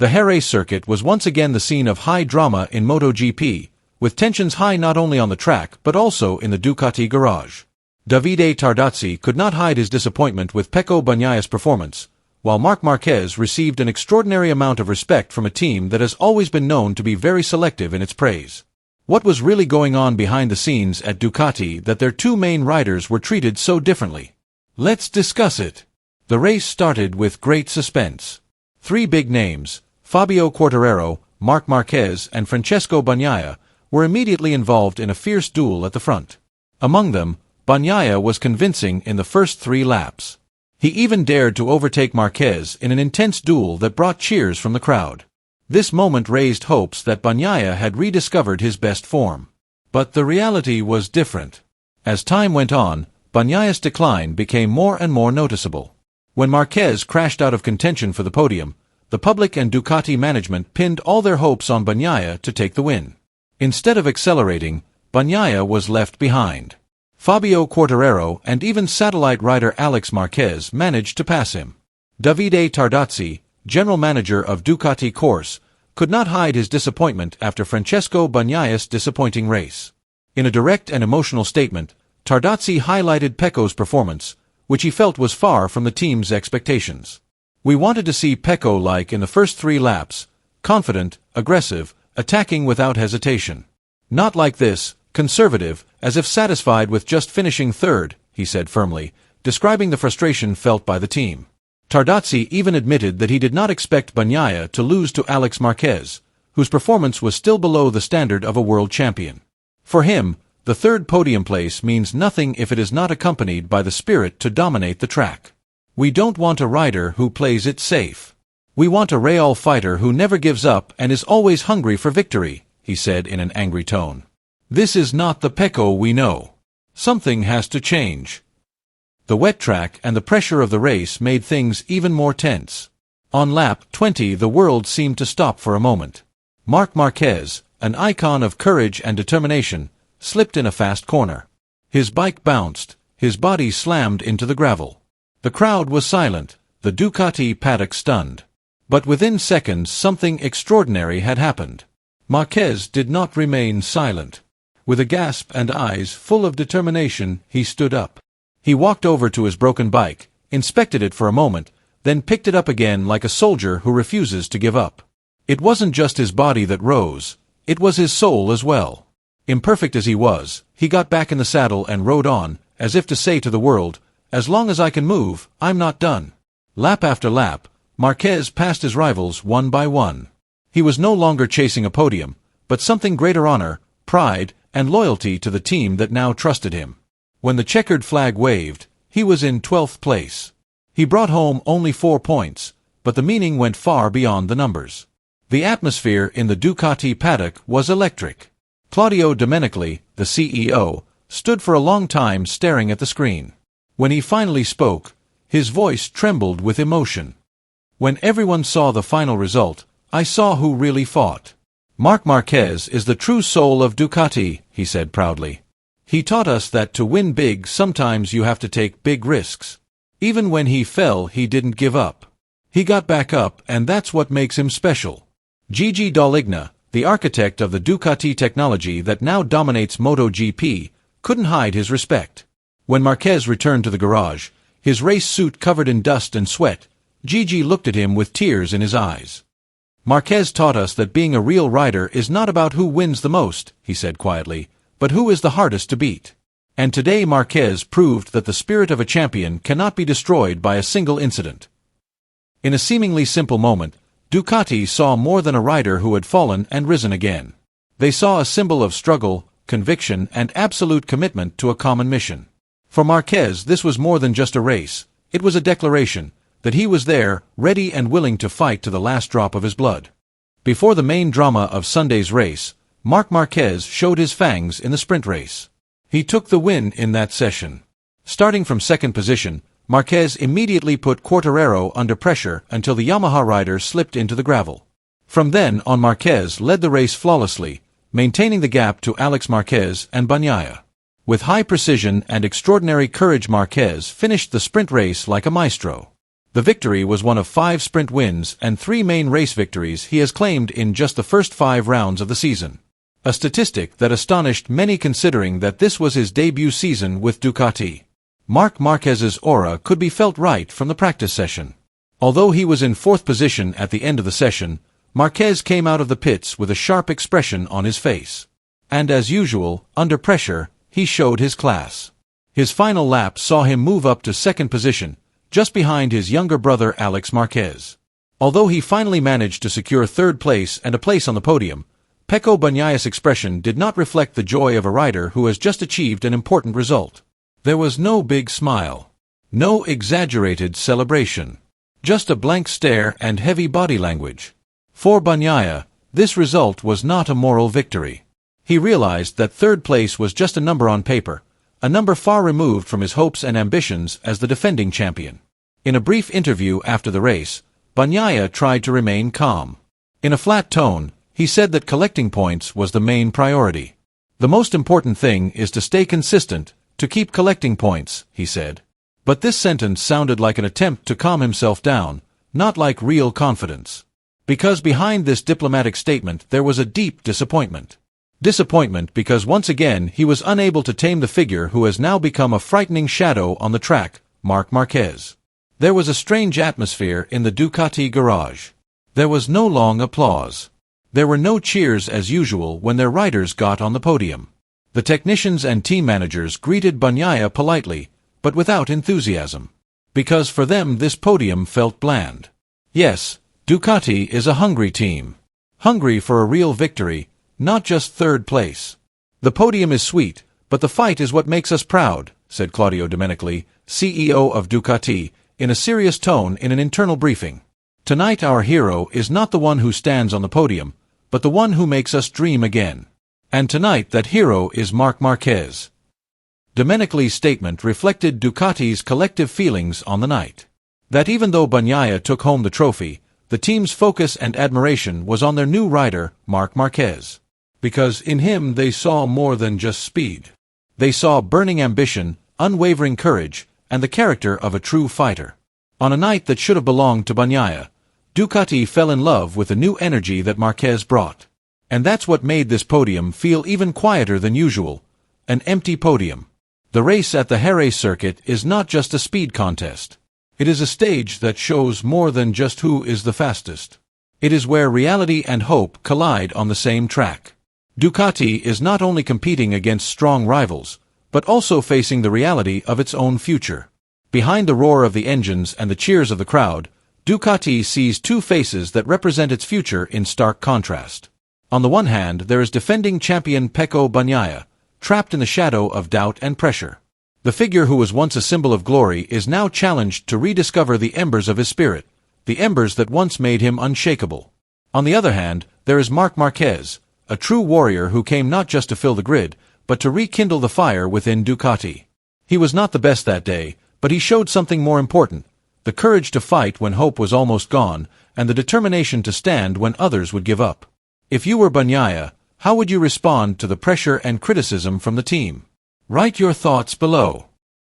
The Jerez circuit was once again the scene of high drama in MotoGP, with tensions high not only on the track but also in the Ducati garage. Davide Tardozzi could not hide his disappointment with Pecco Bagnaia's performance, while Marc Marquez received an extraordinary amount of respect from a team that has always been known to be very selective in its praise. What was really going on behind the scenes at Ducati that their two main riders were treated so differently? Let's discuss it. The race started with great suspense. Three big names, Fabio Quartararo, Marc Marquez, and Francesco Bagnaia, were immediately involved in a fierce duel at the front. Among them, Bagnaia was convincing in the first 3 laps. He even dared to overtake Marquez in an intense duel that brought cheers from the crowd. This moment raised hopes that Bagnaia had rediscovered his best form. But the reality was different. As time went on, Bagnaia's decline became more and more noticeable. When Marquez crashed out of contention for the podium, the public and Ducati management pinned all their hopes on Bagnaia to take the win. Instead of accelerating, Bagnaia was left behind. Fabio Quartararo and even satellite rider Alex Marquez managed to pass him. Davide Tardozzi, general manager of Ducati Course, could not hide his disappointment after Francesco Bagnaia's disappointing race. In a direct and emotional statement, Tardozzi highlighted Pecco's performance, which he felt was far from the team's expectations. "We wanted to see Pecco like in the first 3 laps, confident, aggressive, attacking without hesitation. Not like this, conservative, as if satisfied with just finishing third," he said firmly, describing the frustration felt by the team. Tardozzi even admitted that he did not expect Bagnaia to lose to Alex Marquez, whose performance was still below the standard of a world champion. For him, the third podium place means nothing if it is not accompanied by the spirit to dominate the track. "We don't want a rider who plays it safe. We want a real fighter who never gives up and is always hungry for victory," he said in an angry tone. "This is not the Pecco we know. Something has to change." The wet track and the pressure of the race made things even more tense. On lap 20 the world seemed to stop for a moment. Marc Marquez, an icon of courage and determination, slipped in a fast corner. His bike bounced, his body slammed into the gravel. The crowd was silent, the Ducati paddock stunned. But within seconds something extraordinary had happened. Marquez did not remain silent. With a gasp and eyes full of determination, he stood up. He walked over to his broken bike, inspected it for a moment, then picked it up again like a soldier who refuses to give up. It wasn't just his body that rose, it was his soul as well. Imperfect as he was, he got back in the saddle and rode on, as if to say to the world, "As long as I can move, I'm not done." Lap after lap, Marquez passed his rivals one by one. He was no longer chasing a podium, but something greater: honor, pride, and loyalty to the team that now trusted him. When the checkered flag waved, he was in 12th place. He brought home only 4 points, but the meaning went far beyond the numbers. The atmosphere in the Ducati paddock was electric. Claudio Domenicali, the CEO, stood for a long time staring at the screen. When he finally spoke, his voice trembled with emotion. "When everyone saw the final result, I saw who really fought. Marc Marquez is the true soul of Ducati," he said proudly. "He taught us that to win big sometimes you have to take big risks. Even when he fell, he didn't give up. He got back up, and that's what makes him special." Gigi Dall'Igna, the architect of the Ducati technology that now dominates MotoGP, couldn't hide his respect. When Marquez returned to the garage, his race suit covered in dust and sweat, Gigi looked at him with tears in his eyes. "Marquez taught us that being a real rider is not about who wins the most," he said quietly, "but who is the hardest to beat." And today Marquez proved that the spirit of a champion cannot be destroyed by a single incident. In a seemingly simple moment, Ducati saw more than a rider who had fallen and risen again. They saw a symbol of struggle, conviction, and absolute commitment to a common mission. For Marquez, this was more than just a race. It was a declaration that he was there, ready and willing to fight to the last drop of his blood. Before the main drama of Sunday's race, Marc Marquez showed his fangs in the sprint race. He took the win in that session. Starting from second position, Marquez immediately put Quartararo under pressure until the Yamaha rider slipped into the gravel. From then on, Marquez led the race flawlessly, maintaining the gap to Alex Marquez and Bagnaia. With high precision and extraordinary courage, Marquez finished the sprint race like a maestro. The victory was one of 5 sprint wins and 3 main race victories he has claimed in just the first 5 rounds of the season. A statistic that astonished many considering that this was his debut season with Ducati. Marc Marquez's aura could be felt right from the practice session. Although he was in 4th position at the end of the session, Marquez came out of the pits with a sharp expression on his face. And as usual, under pressure, he showed his class. His final lap saw him move up to 2nd position, just behind his younger brother Alex Marquez. Although he finally managed to secure 3rd place and a place on the podium, Pecco Bagnaia's expression did not reflect the joy of a rider who has just achieved an important result. There was no big smile. No exaggerated celebration. Just a blank stare and heavy body language. For Bagnaia, this result was not a moral victory. He realized that 3rd place was just a number on paper, a number far removed from his hopes and ambitions as the defending champion. In a brief interview after the race, Bagnaia tried to remain calm. In a flat tone, he said that collecting points was the main priority. The most important thing is to stay consistent, to keep collecting points, he said. But this sentence sounded like an attempt to calm himself down, not like real confidence. Because behind this diplomatic statement there was a deep disappointment. Disappointment because once again he was unable to tame the figure who has now become a frightening shadow on the track, Marc Marquez. There was a strange atmosphere in the Ducati garage. There was no long applause. There were no cheers as usual when their riders got on the podium. The technicians and team managers greeted Bagnaia politely, but without enthusiasm. Because for them this podium felt bland. Yes, Ducati is a hungry team. Hungry for a real victory, not just 3rd place. The podium is sweet, but the fight is what makes us proud, said Claudio Domenicali, CEO of Ducati, in a serious tone in an internal briefing. Tonight our hero is not the one who stands on the podium, but the one who makes us dream again. And tonight that hero is Marc Marquez. Domenicali's statement reflected Ducati's collective feelings on the night. That even though Bagnaia took home the trophy, the team's focus and admiration was on their new rider, Marc Marquez. Because in him they saw more than just speed. They saw burning ambition, unwavering courage, and the character of a true fighter. On a night that should have belonged to Bagnaia, Ducati fell in love with the new energy that Marquez brought. And that's what made this podium feel even quieter than usual, an empty podium. The race at the Jerez circuit is not just a speed contest. It is a stage that shows more than just who is the fastest. It is where reality and hope collide on the same track. Ducati is not only competing against strong rivals, but also facing the reality of its own future. Behind the roar of the engines and the cheers of the crowd, Ducati sees 2 faces that represent its future in stark contrast. On the one hand, there is defending champion Pecco Bagnaia, trapped in the shadow of doubt and pressure. The figure who was once a symbol of glory is now challenged to rediscover the embers of his spirit, the embers that once made him unshakable. On the other hand, there is Marc Marquez, a true warrior who came not just to fill the grid, but to rekindle the fire within Ducati. He was not the best that day, but he showed something more important: the courage to fight when hope was almost gone, and the determination to stand when others would give up. If you were Bagnaia, how would you respond to the pressure and criticism from the team? Write your thoughts below.